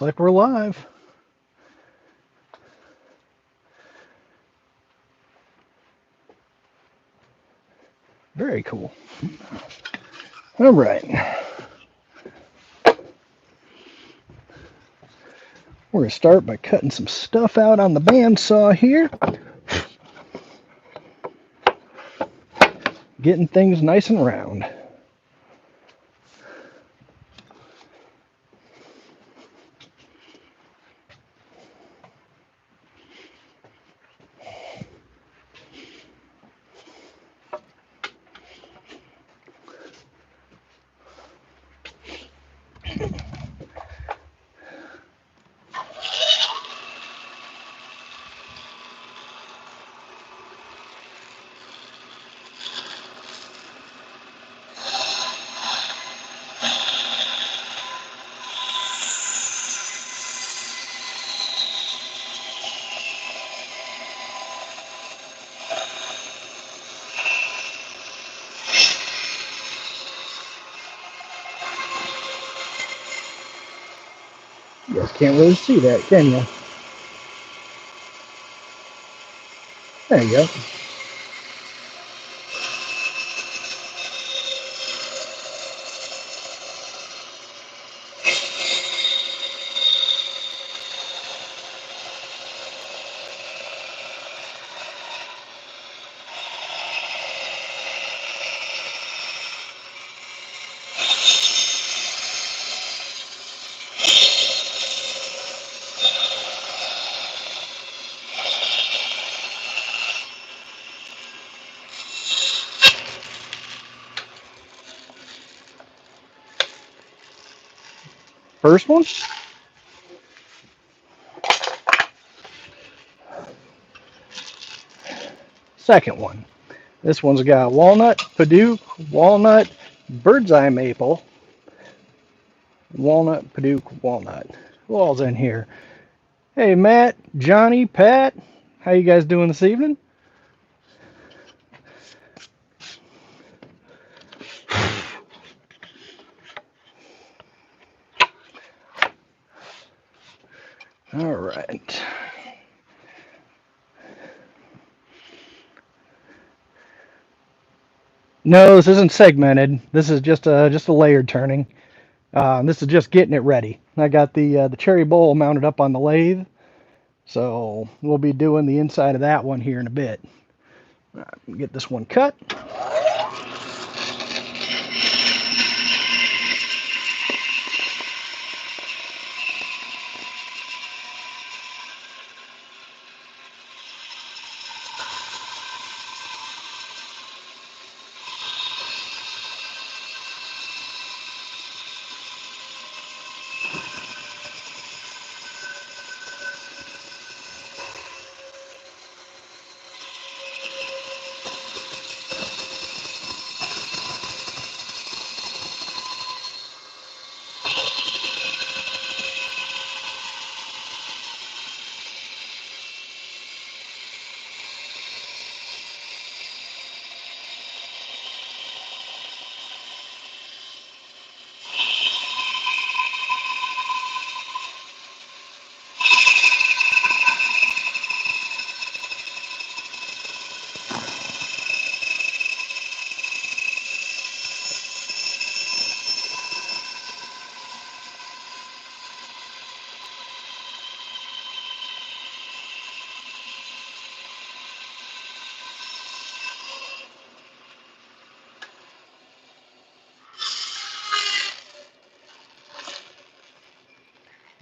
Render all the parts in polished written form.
Like we're live. Very cool. All right. We're going to start by cutting some stuff out on the bandsaw here. Getting things nice and round. You guys can't really see that, can you? There you go. First one. Second one. This one's got walnut, Paduke, walnut, bird's eye maple, walnut, Paduke, walnut. Who all's in here? Hey, Matt, Johnny, Pat. How you guys doing this evening? All right. No, this isn't segmented. This is just a layered turning. This is just getting it ready. I got the cherry bowl mounted up on the lathe, so we'll be doing the inside of that one here in a bit. All right, get this one cut.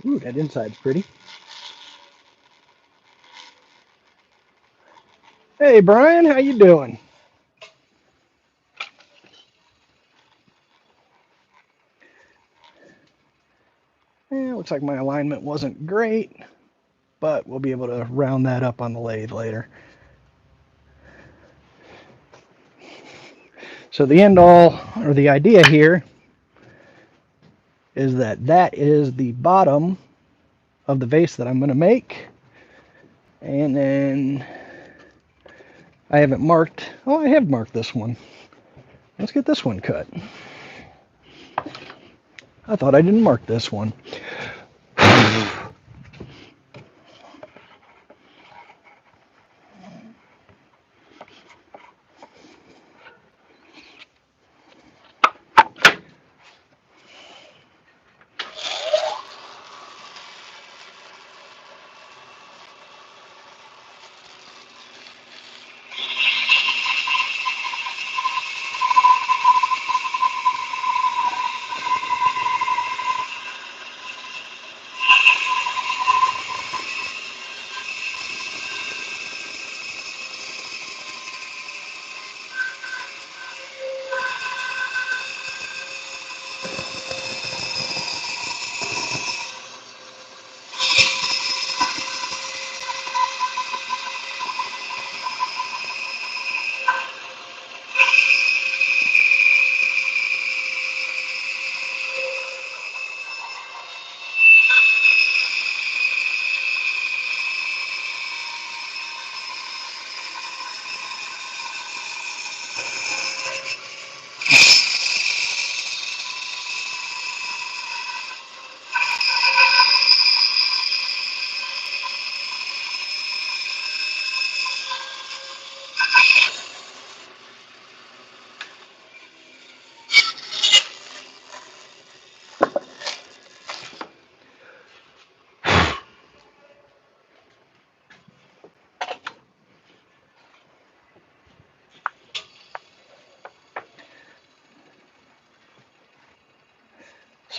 Ooh, that inside's pretty. Hey, Brian, how you doing? Looks like my alignment wasn't great, but we'll be able to round that up on the lathe later. So the end all, or the idea here, is that is the bottom of the vase that I'm going to make. And then I haven't marked, oh, I have marked this one. Let's get this one cut. I thought I didn't mark this one.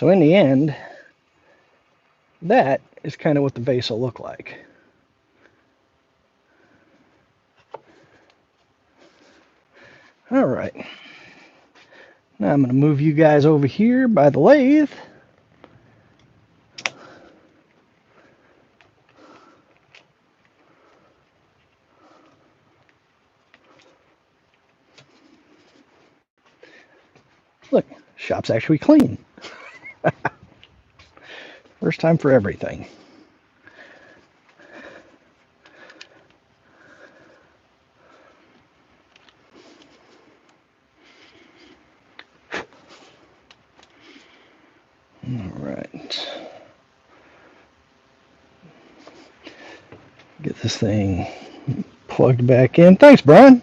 So in the end, that is kind of what the vase will look like. All right. Now I'm going to move you guys over here by the lathe. Look, shop's actually clean. First time for everything. All right. Get this thing plugged back in. Thanks, Brian.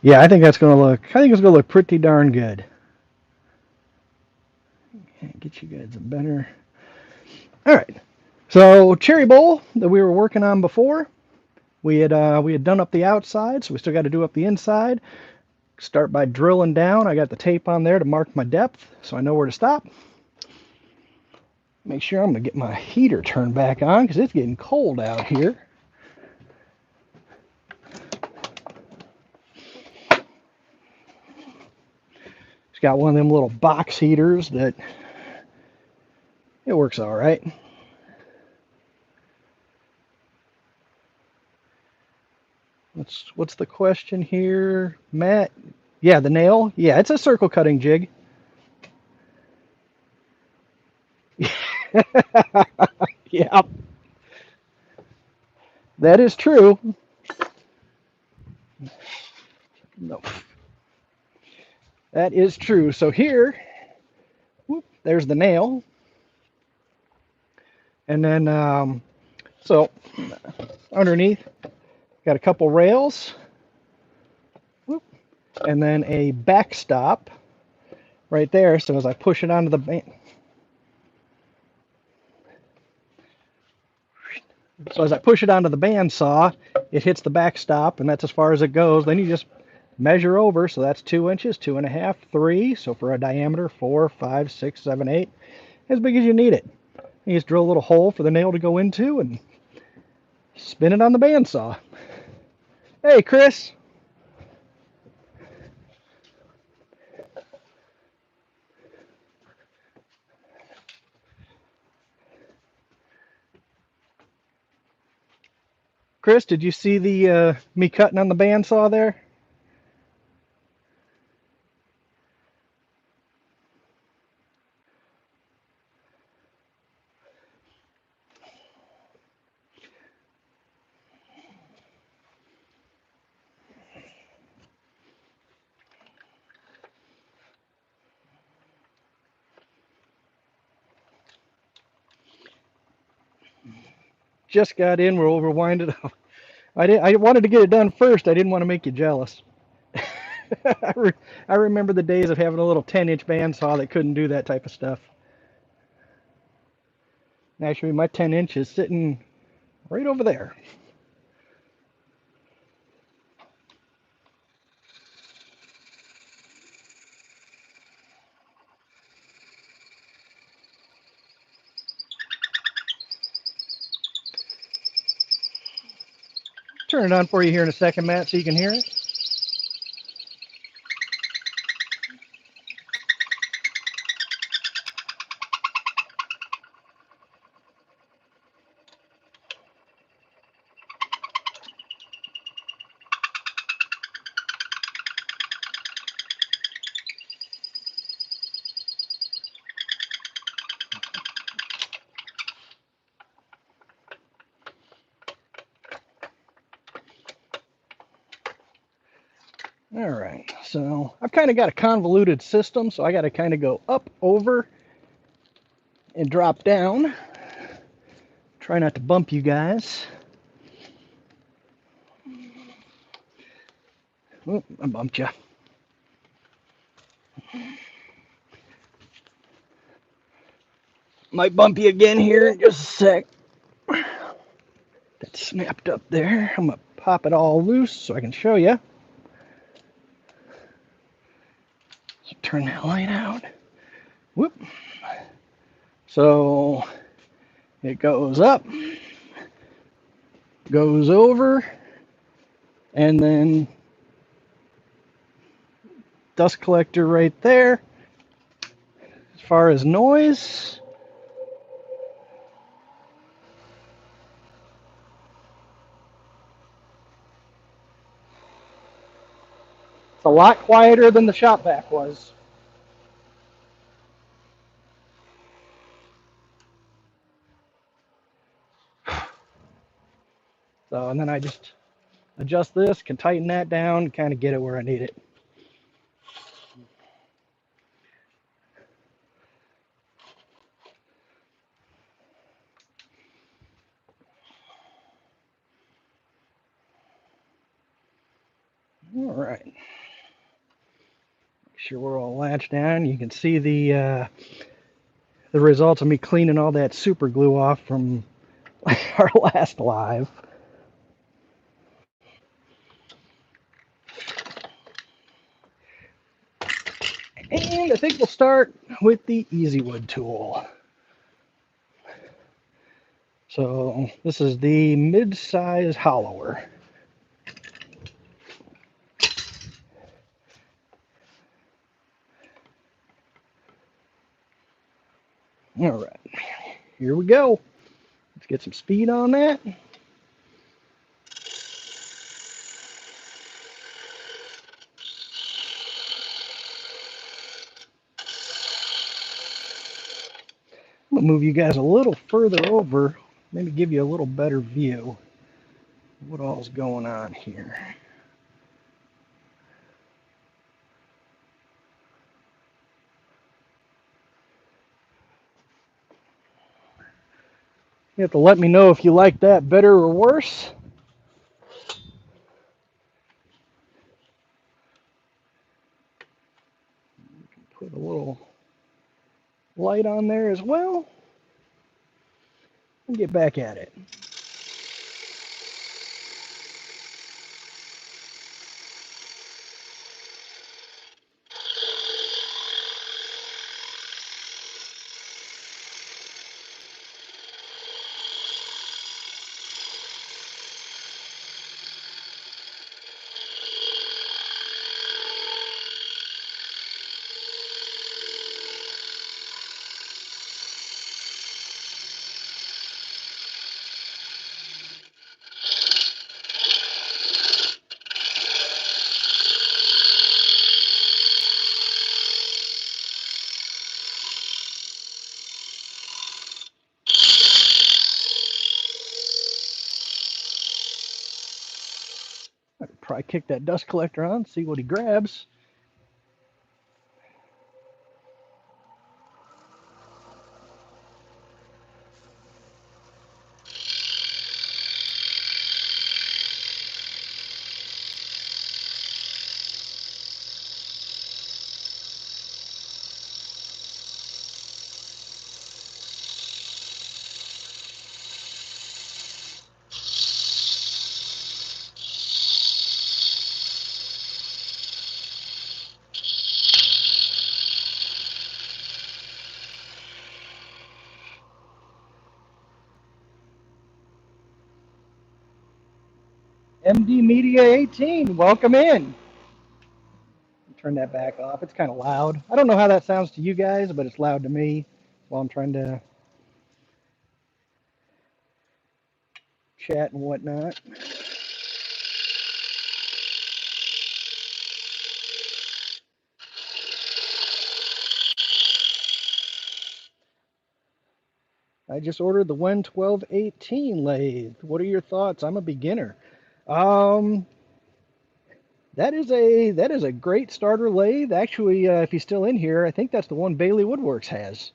Yeah, I think it's gonna look pretty darn good. Get you guys a better. All right. So cherry bowl that we were working on before, we had done up the outside, so we still got to do up the inside. Start by drilling down. I got the tape on there to mark my depth, so I know where to stop. Make sure I'm gonna get my heater turned back on because it's getting cold out here. It's got one of them little box heaters that it works all right. What's the question here, Matt? Yeah, the nail. Yeah, it's a circle cutting jig. Yeah, that is true. No, that is true. So here, whoop, there's the nail, and then so underneath, got a couple rails, whoop, and then a backstop right there. So as I push it onto the bandsaw, it hits the backstop, and that's as far as it goes. Then you just measure over. So that's 2 inches, 2.5, 3. So for a diameter, 4, 5, 6, 7, 8, as big as you need it. You just drill a little hole for the nail to go into and spin it on the bandsaw. Hey, Chris. Chris, did you see the me cutting on the bandsaw there? Just got in. We're overwinded. I wanted to get it done first. I didn't want to make you jealous. I remember the days of having a little 10-inch bandsaw that couldn't do that type of stuff. Actually, my 10-inch is sitting right over there. Turn it on for you here in a second, Matt, so you can hear it. All right, so I've kind of got a convoluted system, so I got to kind of go up, over, and drop down. Try not to bump you guys. Oh, I bumped you. Might bump you again here in just a sec. That snapped up there. I'm going to pop it all loose so I can show you. So turn that light out. Whoop. So it goes up, goes over, and then dust collector right there. As far as noise, it's a lot quieter than the shop vac was. So, and then I just adjust this, can tighten that down, kind of get it where I need it. All right. Make sure we're all latched down. You can see the results of me cleaning all that super glue off from our last live. And I think we'll start with the Easy Wood tool. So this is the mid-size hollower. All right, here we go. Let's get some speed on that. I'm gonna move you guys a little further over, maybe give you a little better view of what all's going on here. You have to let me know if you like that better or worse. Put a little light on there as well. And get back at it. I could probably kick that dust collector on, see what he grabs. MD Media 18, welcome in. Turn that back off. It's kind of loud. I don't know how that sounds to you guys, but it's loud to me while I'm trying to chat and whatnot. I just ordered the 11218 lathe. What are your thoughts? I'm a beginner. Um, that is a great starter lathe. Actually, if he's still in here, I think that's the one Bailey Woodworks has.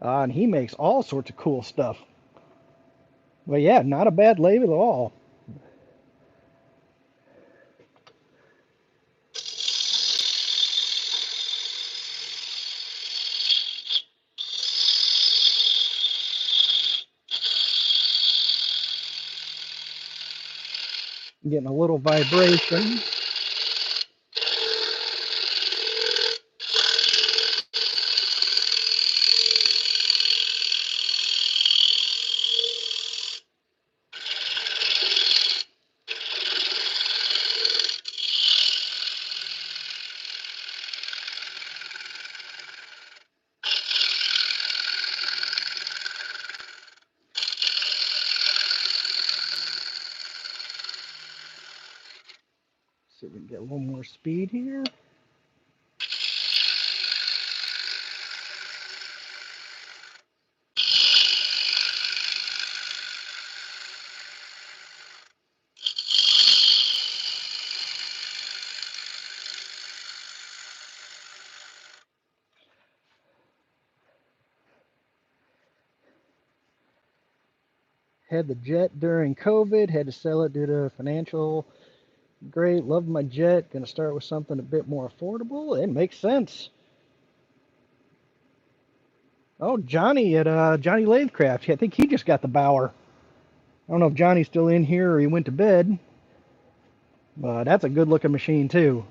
And he makes all sorts of cool stuff. But yeah, not a bad lathe at all. I'm getting a little vibration. See if we can get a little more speed here. Had the jet during COVID, had to sell it due to financial. Great, love my jet. Gonna start with something a bit more affordable. It makes sense. Oh, Johnny at Johnny Lathe. I think he just got the Bauer. I don't know if Johnny's still in here or he went to bed, but that's a good looking machine too.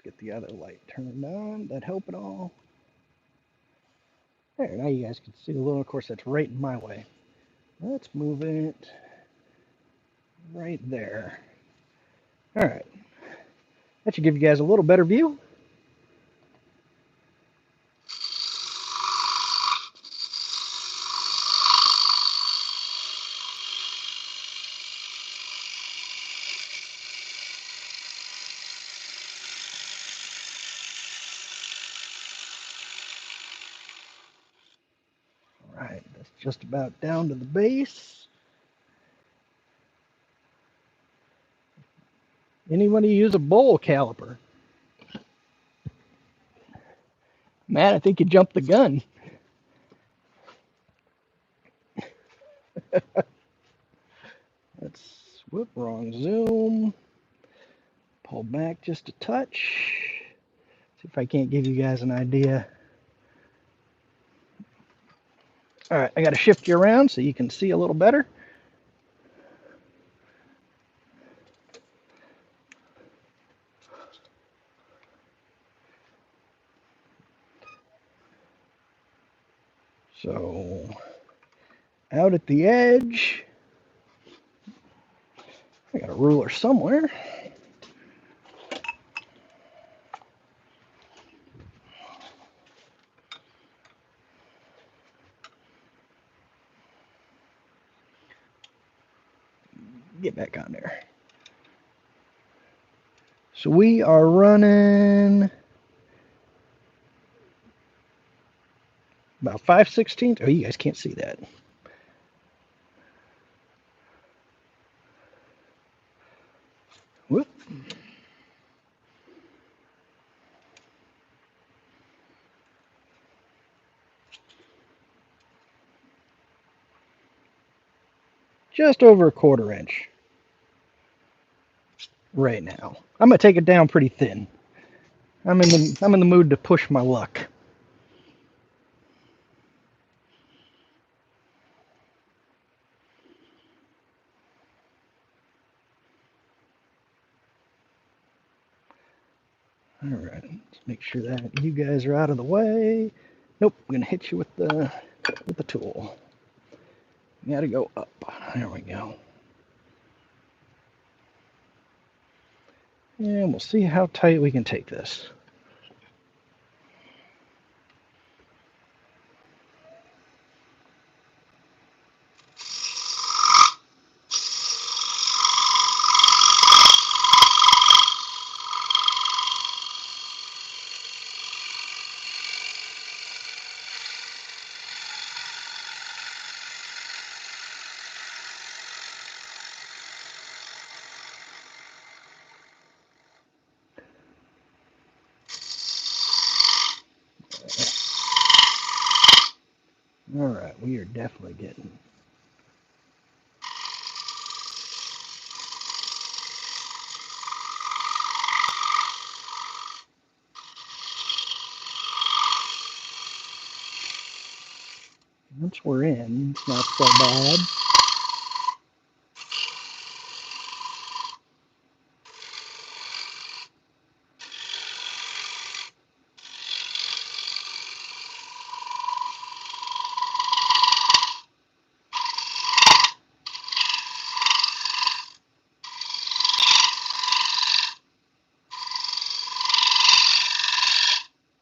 Let's get the other light turned on. That help at all? There, now you guys can see a little. Of course, that's right in my way. Let's move it right there. All right. That should give you guys a little better view. All right, that's just about down to the base. Anybody use a bowl caliper? Matt, I think you jumped the gun. Let's, whoop, wrong zoom. Pull back just a touch. See if I can't give you guys an idea. All right, I got to shift you around so you can see a little better. So, out at the edge, I got a ruler somewhere. Get back on there. So we are running about 5/16. Oh, you guys can't see that. Whoop. just over a 1/4 inch right now. I'm gonna take it down pretty thin. I'm in the mood to push my luck. All right, let's make sure that you guys are out of the way. Nope, I'm gonna hit you with the tool. You gotta go up. There we go. And we'll see how tight we can take this. All right, we are definitely getting. Once we're in, it's not so bad.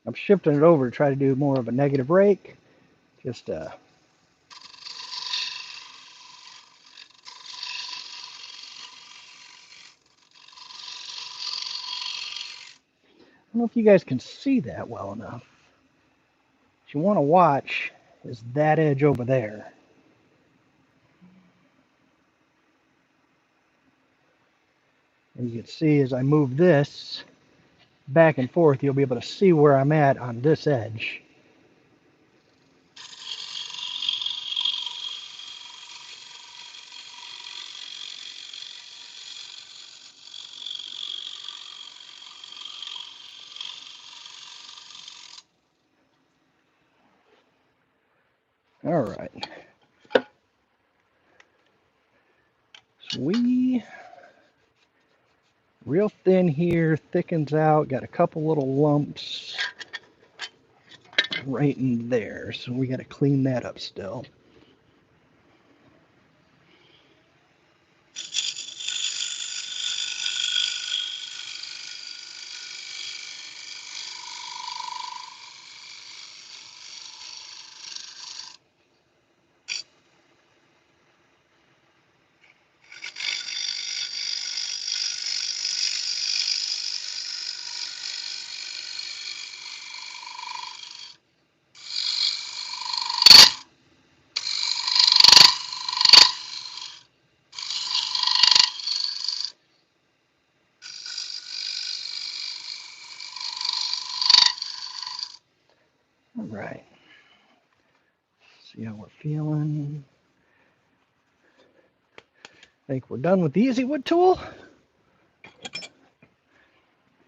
I'm shifting it over to try to do more of a negative rake. Just I don't know if you guys can see that well enough. What you want to watch is that edge over there. And you can see as I move this back and forth, you'll be able to see where I'm at on this edge. All right. So we real thin here, thickens out, got a couple little lumps right in there. So we got to clean that up still. All right. See how we're feeling. I think we're done with the Easy Wood tool.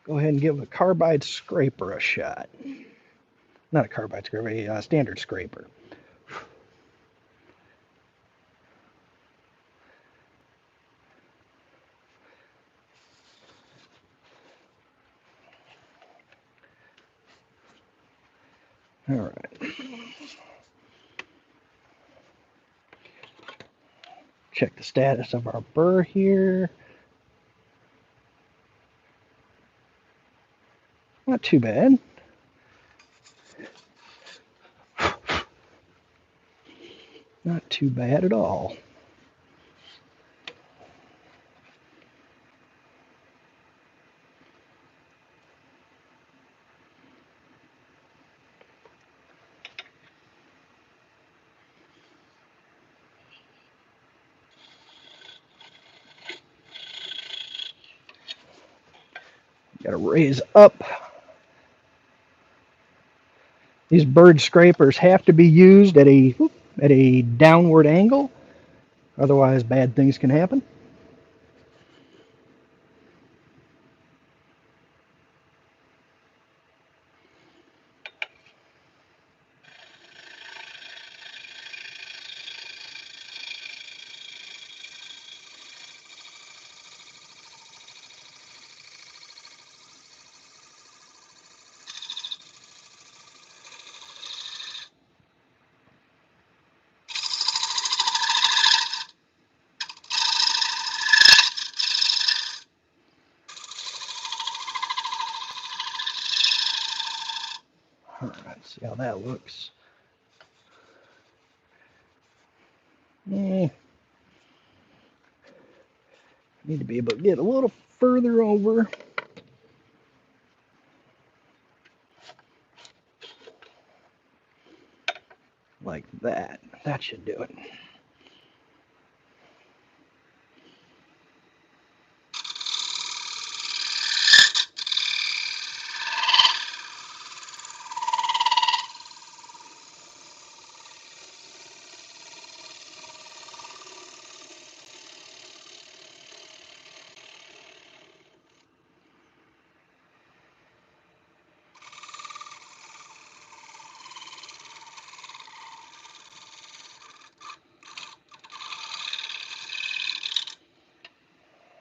Go ahead and give a carbide scraper a shot. Not a carbide scraper, a standard scraper. All right. Check the status of our burr here. Not too bad. Not too bad at all. Got to raise up. These bird scrapers have to be used at a downward angle Otherwise, bad things can happen. All right, see how that looks. Need to be able to get a little further over. Like that. That should do it.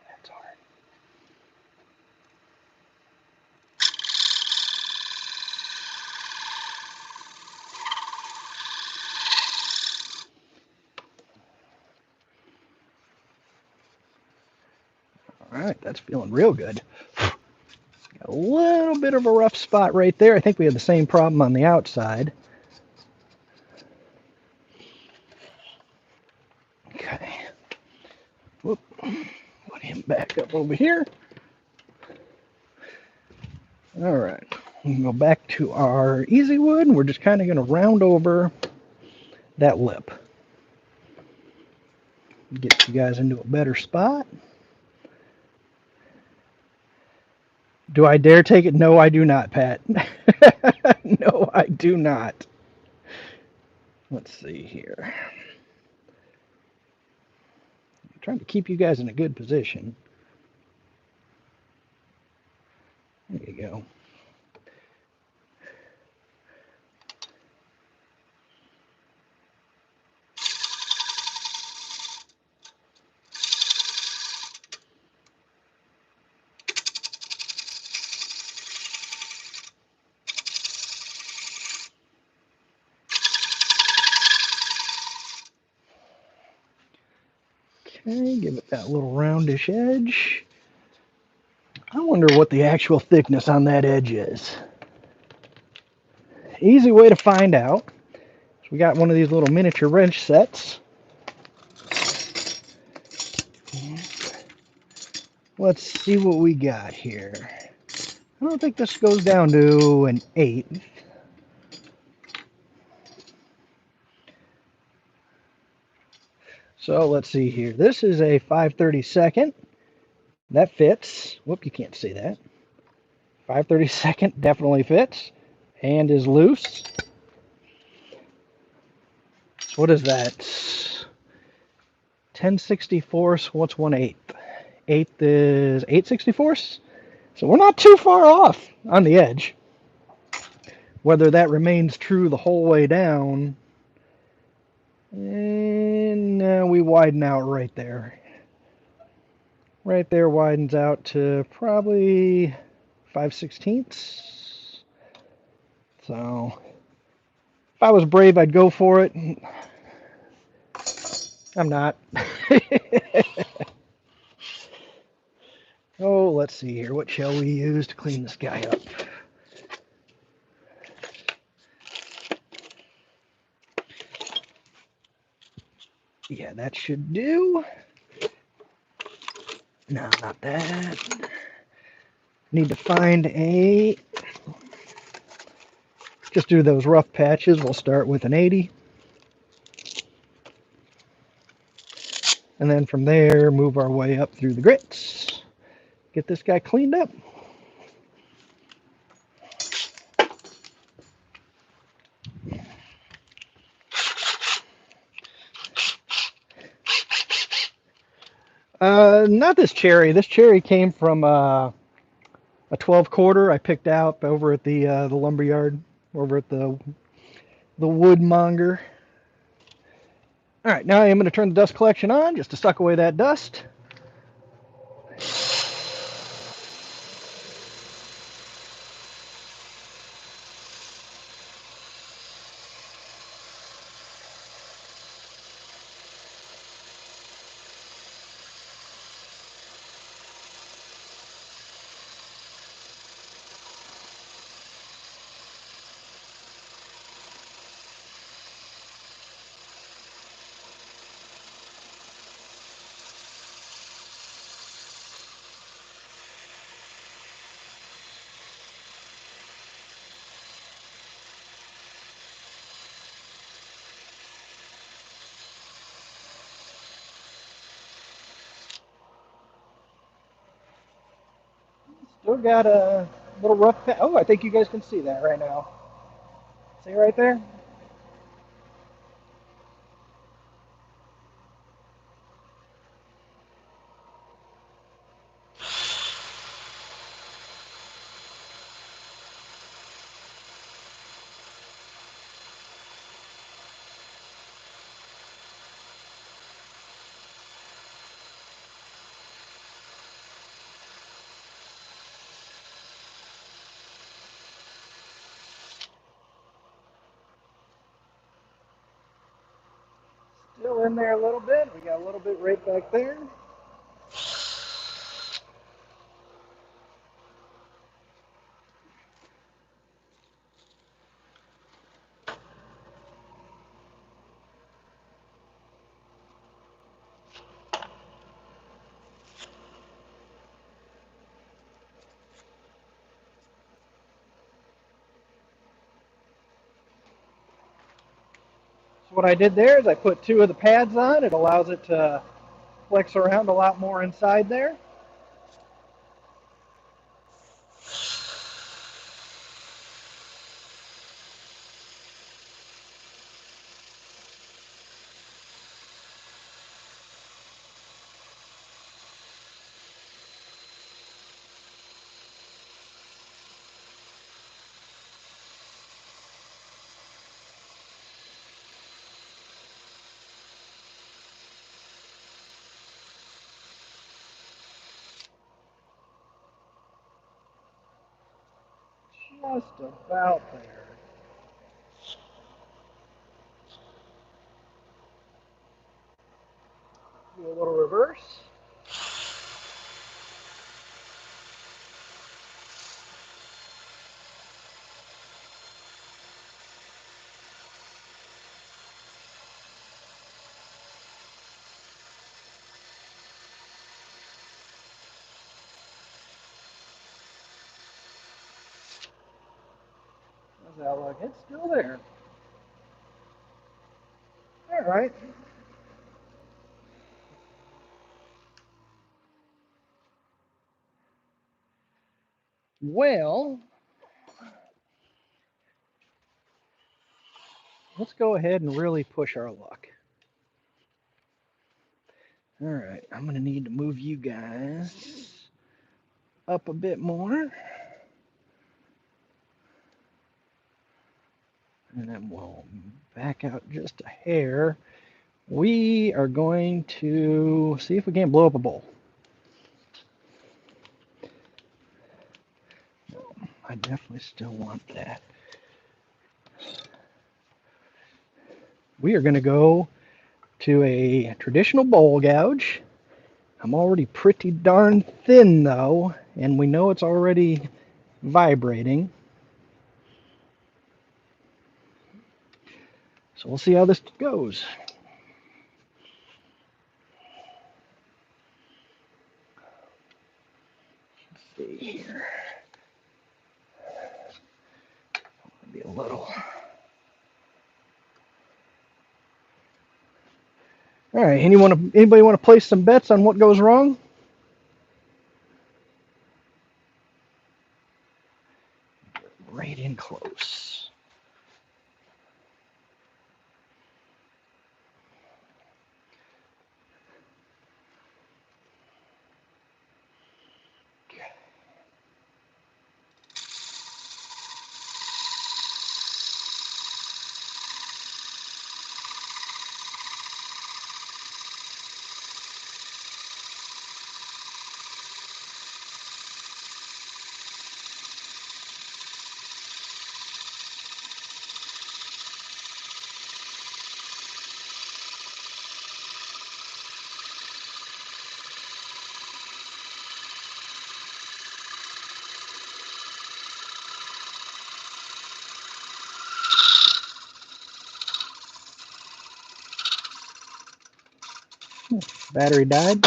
That's hard. All right, that's feeling real good. Got a little bit of a rough spot right there. I think we had the same problem on the outside. Okay. Whoop. Put him back up over here. All right. We can go back to our easy wood, and we're just kind of going to round over that lip. Get you guys into a better spot. Do I dare take it? No, I do not, Pat. No, I do not. Let's see here. I'm trying to keep you guys in a good position. There you go. Okay, give it that little roundish edge. I wonder what the actual thickness on that edge is. Easy way to find out. So we got one of these little miniature wrench sets. Let's see what we got here. I don't think this goes down to an 8. So let's see here. This is a 5/32. That fits. Whoop, you can't see that. 5/32 definitely fits and is loose. So what is that? 10/64. What's 1/8? 8th is 8/64. So we're not too far off on the edge. Whether that remains true the whole way down, and we widen out right there. Right there widens out to probably 5/16. So if I was brave, I'd go for it. I'm not. Oh, let's see here. What shall we use to clean this guy up? Yeah, that should do. No, not that. Need to find a... Just do those rough patches. We'll start with an 80. And then from there, move our way up through the grits. Get this guy cleaned up. Not this cherry. This cherry came from a 12 quarter I picked out over at the lumber yard, over at the woodmonger. All right, now I am going to turn the dust collection on just to suck away that dust. Still got a little rough patch. Oh, I think you guys can see that right now. See right there? Still in there a little bit. We got a little bit right back there. So what I did there is I put two of the pads on. It allows it to flex around a lot more inside there. Just about there. Do a little reverse. How's that look? It's still there. All right. Well, let's go ahead and really push our luck. All right, I'm going to need to move you guys up a bit more. And then we'll back out just a hair. We are going to see if we can't blow up a bowl. I definitely still want that. We are going to go to a traditional bowl gouge. I'm already pretty darn thin though, and we know it's already vibrating. So we'll see how this goes. Let's see here. Be a little. All right. Anybody want to place some bets on what goes wrong? Right in close. Battery died.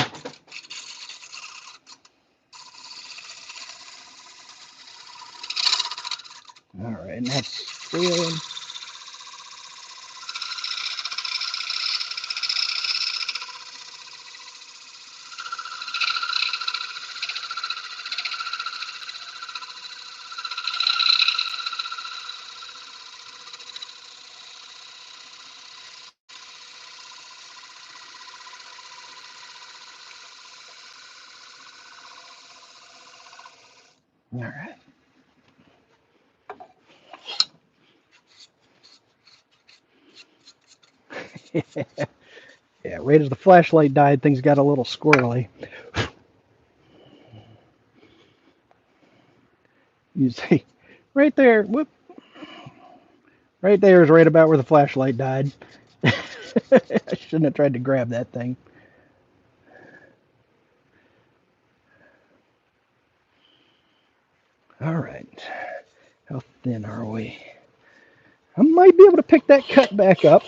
All right, and that's squealing. All right. Yeah, right as the flashlight died, things got a little squirrely. You see, right there, whoop, right there is right about where the flashlight died. I shouldn't have tried to grab that thing. All right, how thin are we? I might be able to pick that cut back up.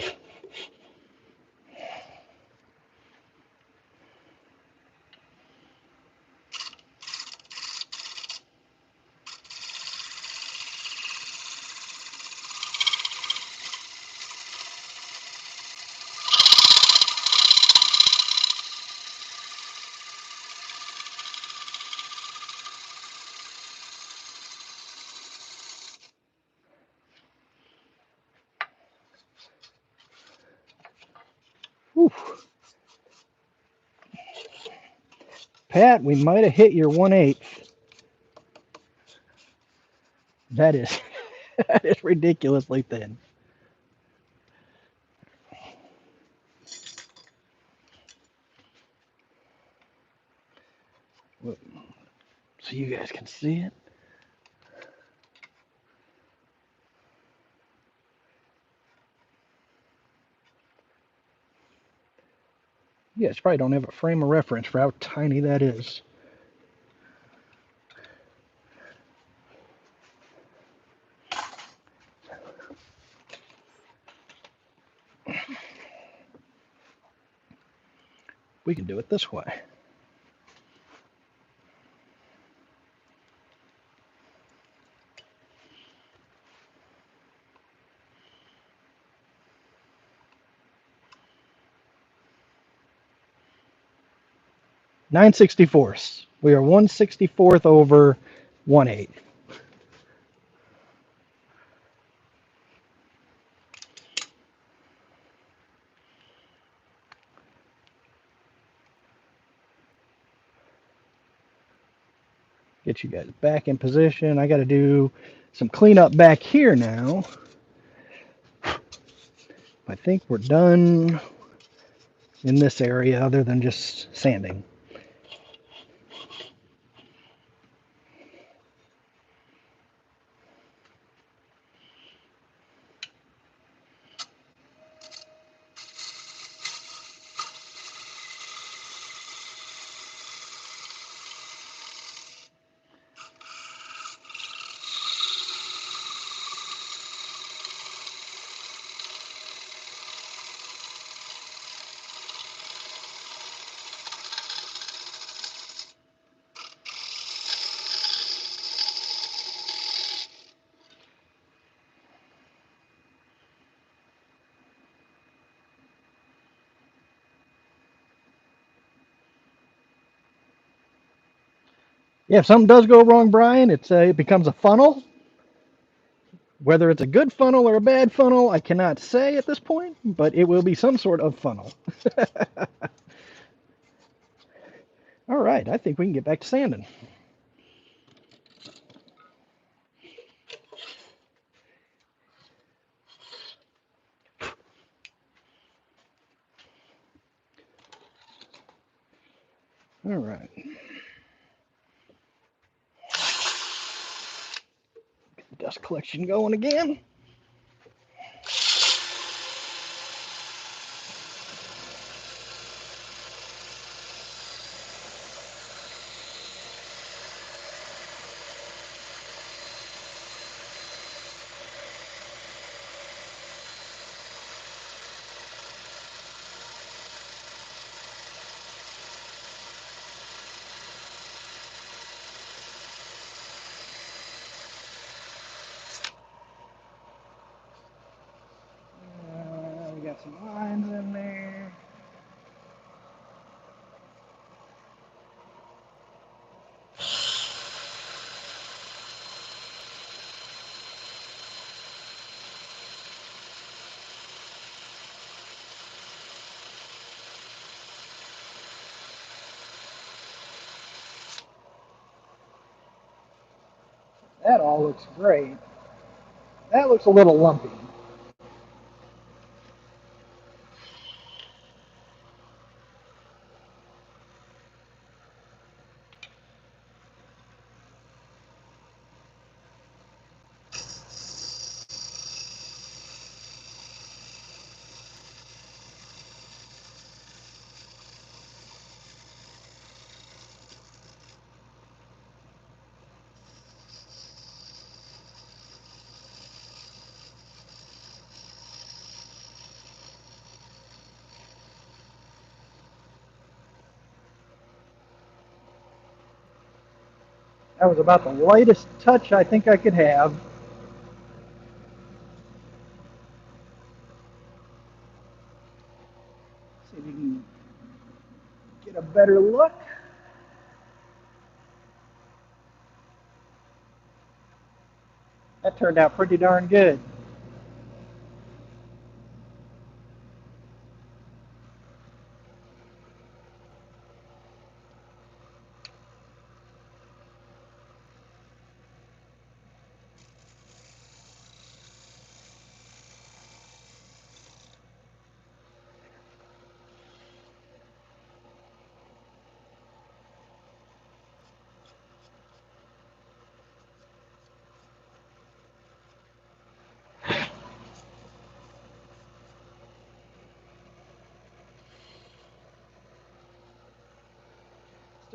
Whew. Pat, we might have hit your 1/8. That is that is ridiculously thin. So you guys can see it. You guys probably don't have a frame of reference for how tiny that is. We can do it this way. Nine 64ths. We are 1/64th over 1/8. Get you guys back in position. I got to do some cleanup back here now. I think we're done in this area other than just sanding. Yeah, if something does go wrong, Brian, it becomes a funnel. Whether it's a good funnel or a bad funnel, I cannot say at this point, but it will be some sort of funnel. All right, I think we can get back to sanding. All right. Get the dust collection going again. got some lines in there. That all looks great. That looks a little lumpy. That was about the lightest touch I think I could have. See if you can get a better look. That turned out pretty darn good.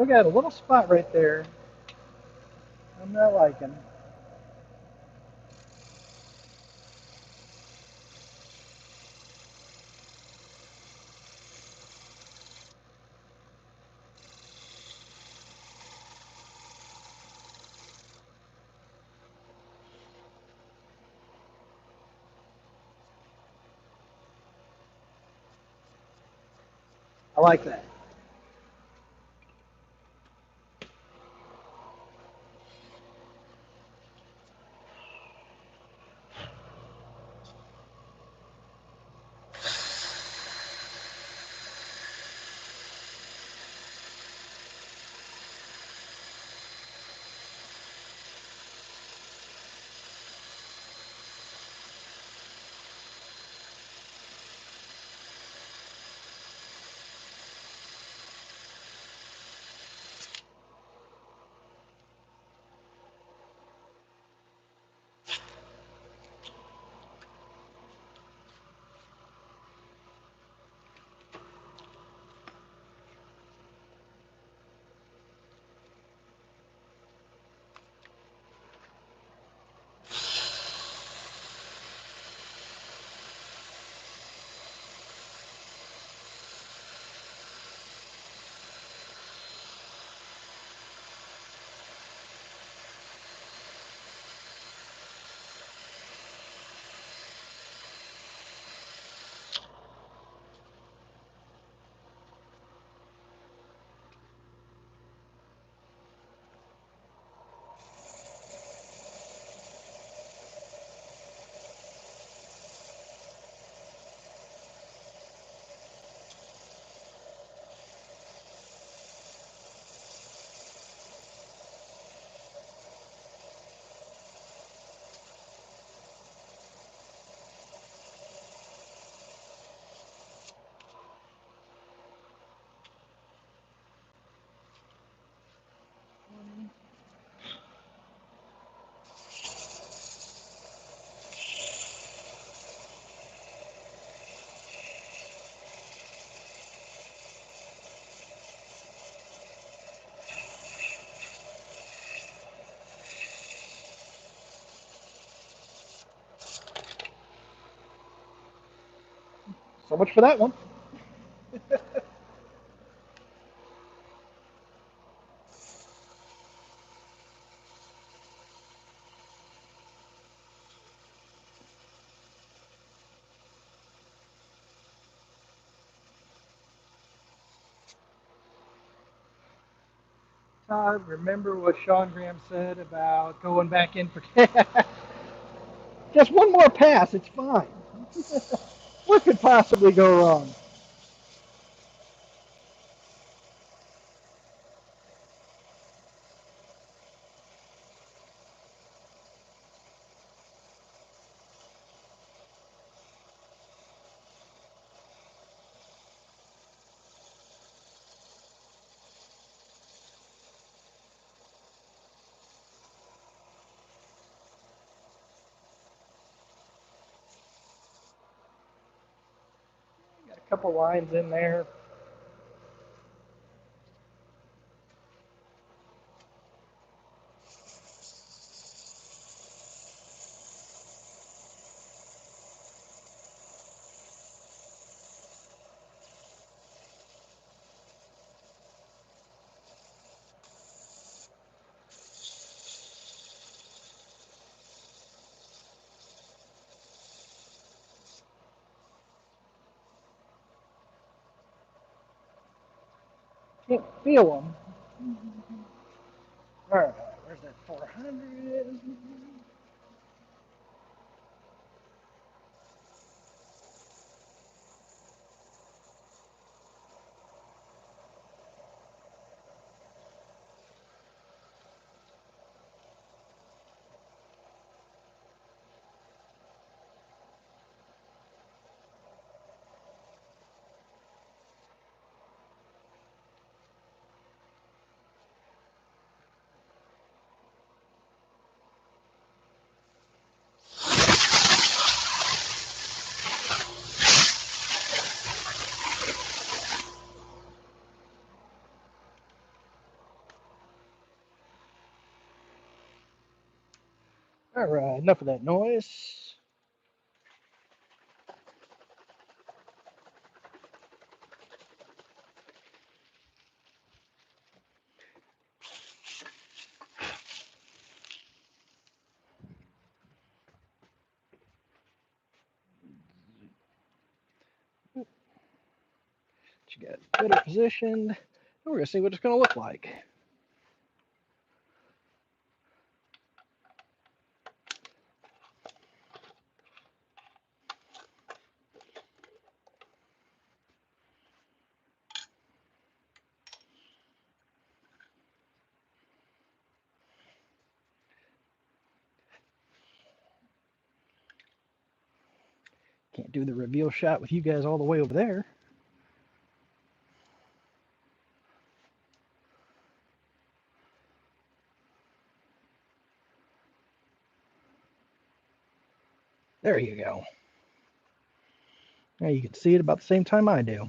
Still got a little spot right there. I'm not liking. I like that. So much for that one. Remember what Sean Graham said about going back in for just one more pass. It's fine. What could possibly go wrong? Got a couple lines in there. Can't feel them. All right, where's that 400? All right, enough of that noise. You got better positioned. We're gonna see what it's gonna look like. Can't do the reveal shot with you guys all the way over there. There you go. Now you can see it about the same time I do.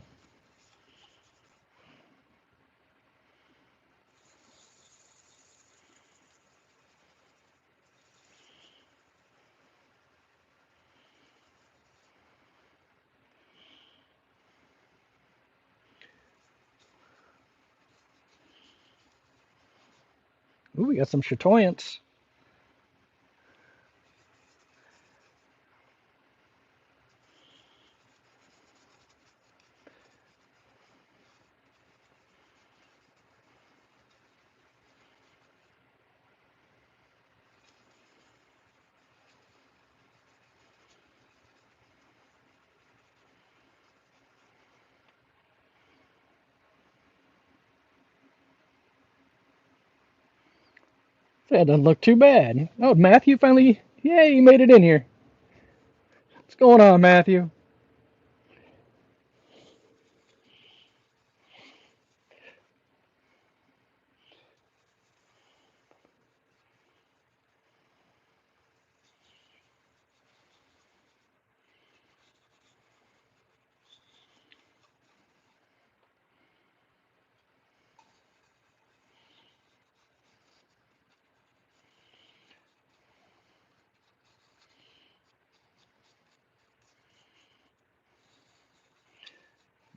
Ooh, we got some chatoyance. That doesn't look too bad. Oh, Matthew finally, yay, he made it in here. What's going on, Matthew?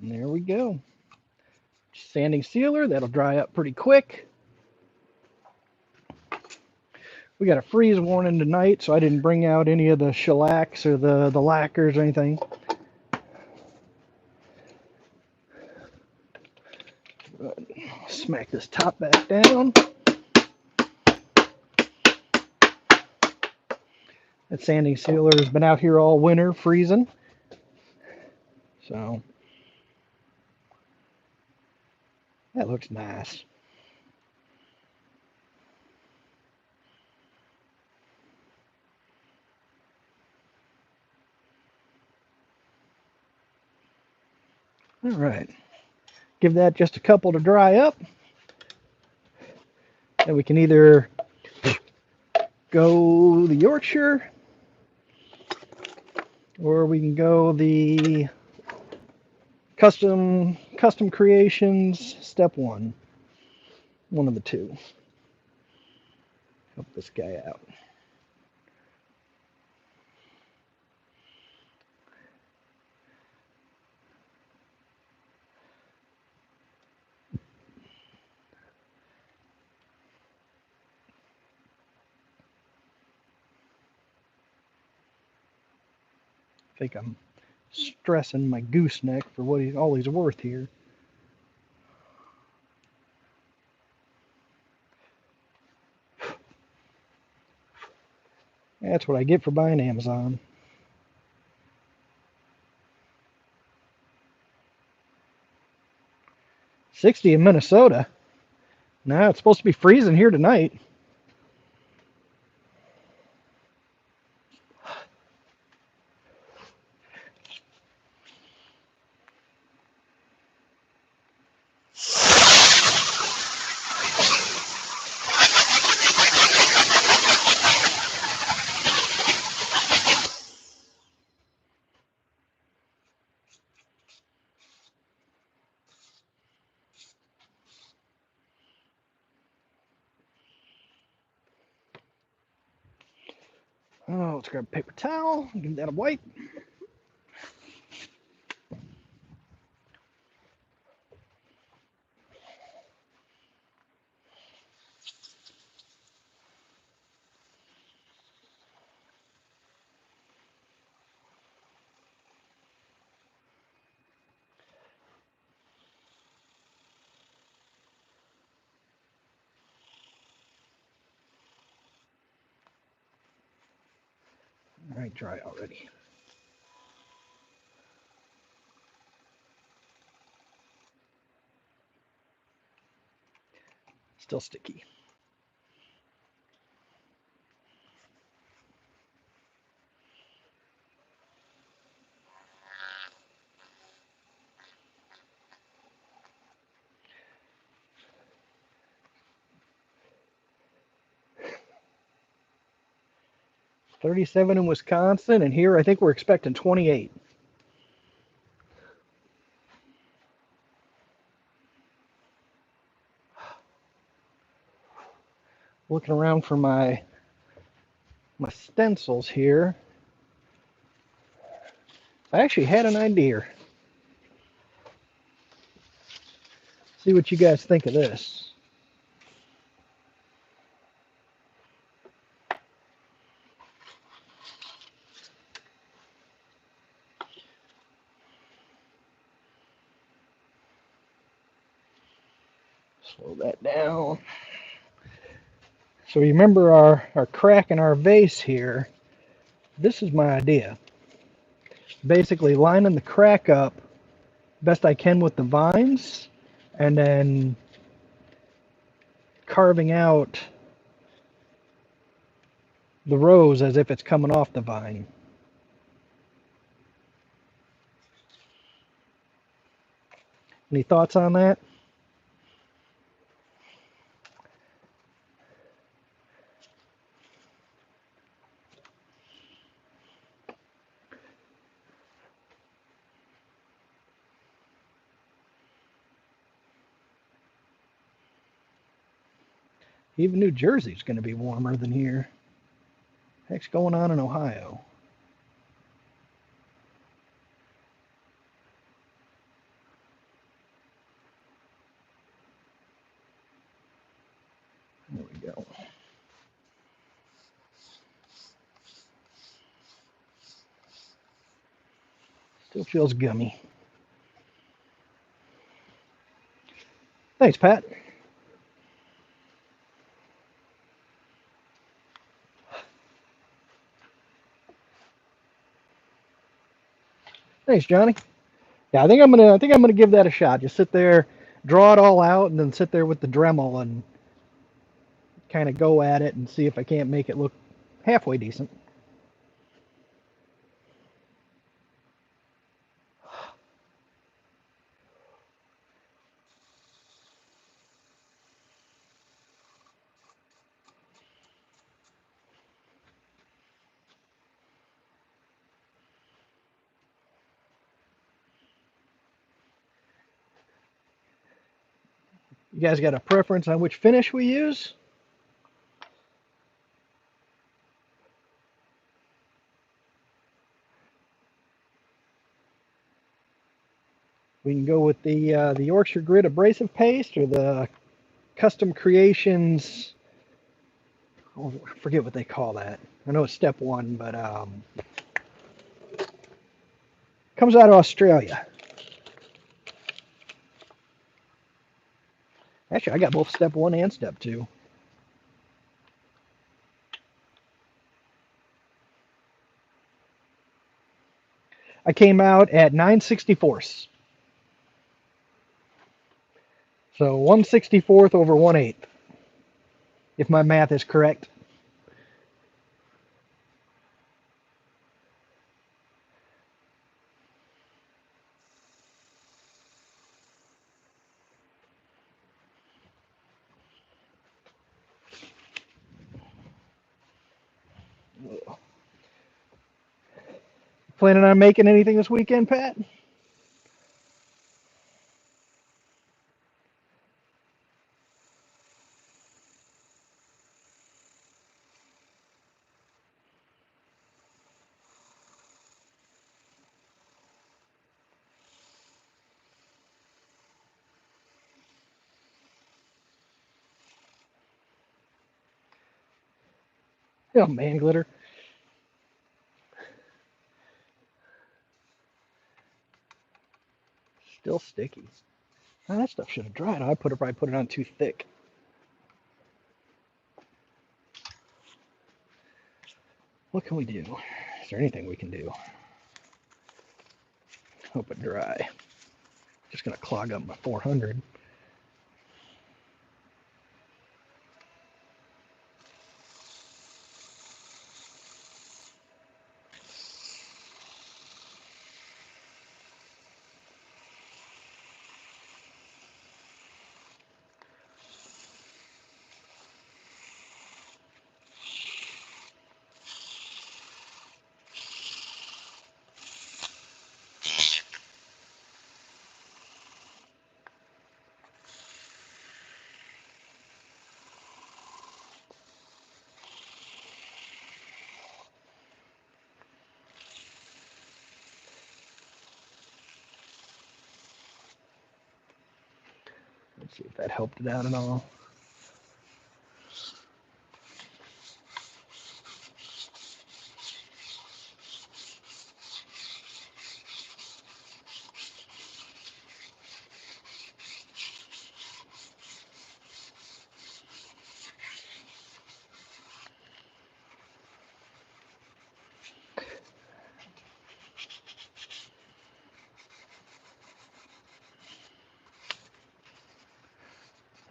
And there we go. Sanding sealer, that'll dry up pretty quick. We got a freeze warning tonight, so I didn't bring out any of the shellacs or the lacquers or anything. Smack this top back down. That sanding sealer has been out here all winter freezing. So that looks nice. All right. Give that just a couple to dry up. And we can either go the Yorkshire or we can go the custom creations step 1. One of the two. Help this guy out. I think I'm stressing my gooseneck for what all he's worth here. That's what I get for buying Amazon. $60 in Minnesota. Now it's supposed to be freezing here tonight. Oh, let's grab a paper towel, give that a wipe. All right, dry already. Still sticky. $37 in Wisconsin, and here I think we're expecting 28. Looking around for my stencils here. I actually had an idea. See what you guys think of this. Slow that down. So you remember our crack in our vase here. This is my idea. Basically lining the crack up best I can with the vines and then carving out the rose as if it's coming off the vine. Any thoughts on that? Even New Jersey's going to be warmer than here. Heck's going on in Ohio? There we go. Still feels gummy. Thanks, Pat. Thanks, Johnny. Yeah, I think I'm gonna give that a shot. Just sit there, draw it all out, and then sit there with the Dremel and kind of go at it and see if I can't make it look halfway decent. You guys got a preference on which finish we use? We can go with the Yorkshire Grit abrasive paste or the Custom Creations. Oh, I forget what they call that. I know it's step one, but comes out of Australia. Actually, I got both step one and step two. I came out at 9/64ths. So 1/64th over 1/8, if my math is correct. Planning on making anything this weekend, Pat? Oh man, glitter. Still sticky. Oh, that stuff should have dried. Probably put it on too thick. What can we do? Is there anything we can do? Hope it dry. Just gonna clog up my 400. Let's see if that helped it out at all.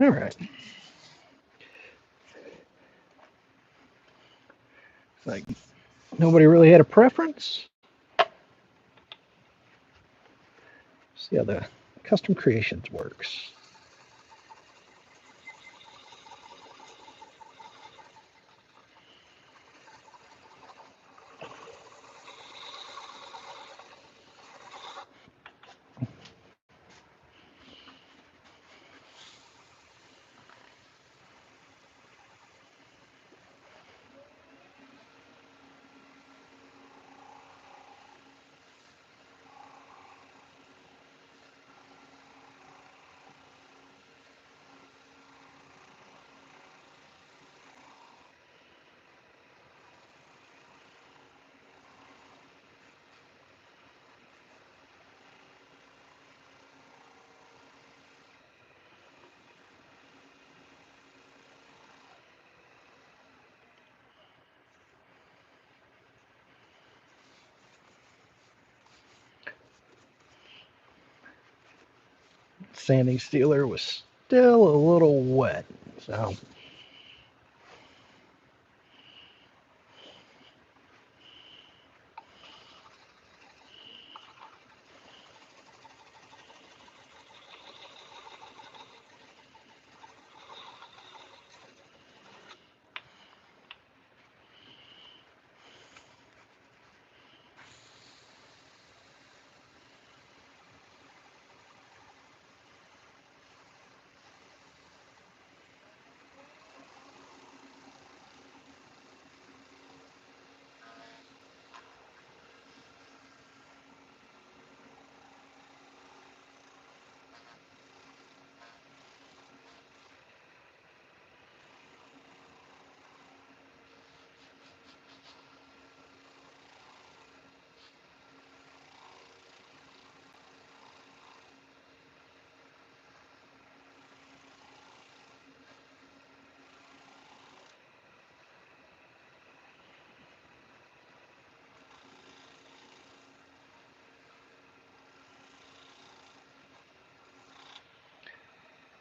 All right. It's like nobody really had a preference. See how the custom creations works. sanding sealer was still a little wet. So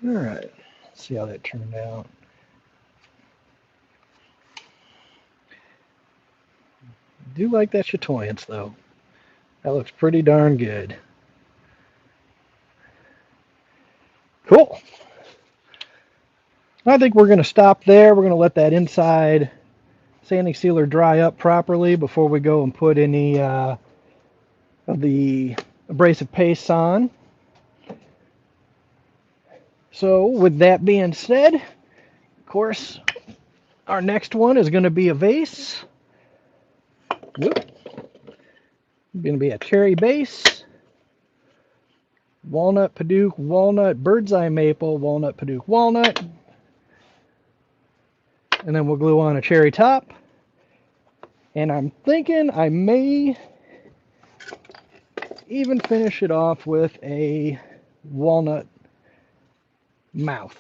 all right, let's see how that turned out. I do like that chatoyance though. That looks pretty darn good. Cool. I think we're going to stop there. We're going to let that inside sanding sealer dry up properly before we go and put any of the abrasive pastes on. So with that being said, of course, our next one is going to be a vase. Whoop. Going to be a cherry base. Walnut, Paduke, walnut, bird's eye maple, walnut, Paduke, walnut. And then we'll glue on a cherry top. And I'm thinking I may even finish it off with a walnut mouth.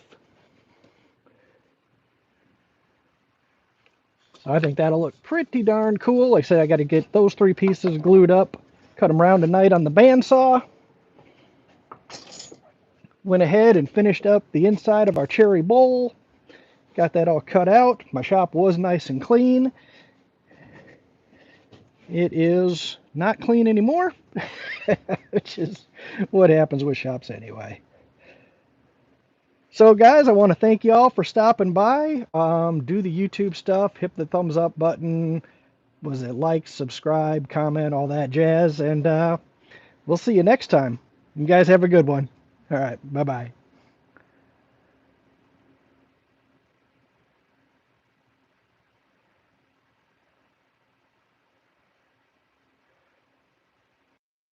So I think that'll look pretty darn cool. Like I said, I got to get those three pieces glued up, cut them round tonight on the bandsaw. Went ahead and finished up the inside of our cherry bowl. Got that all cut out. My shop was nice and clean. It is not clean anymore, which is what happens with shops anyway. So guys, I want to thank you all for stopping by. Do the YouTube stuff, hit the thumbs up button, was it like, subscribe, comment, all that jazz, and we'll see you next time. You guys have a good one. All right, bye-bye.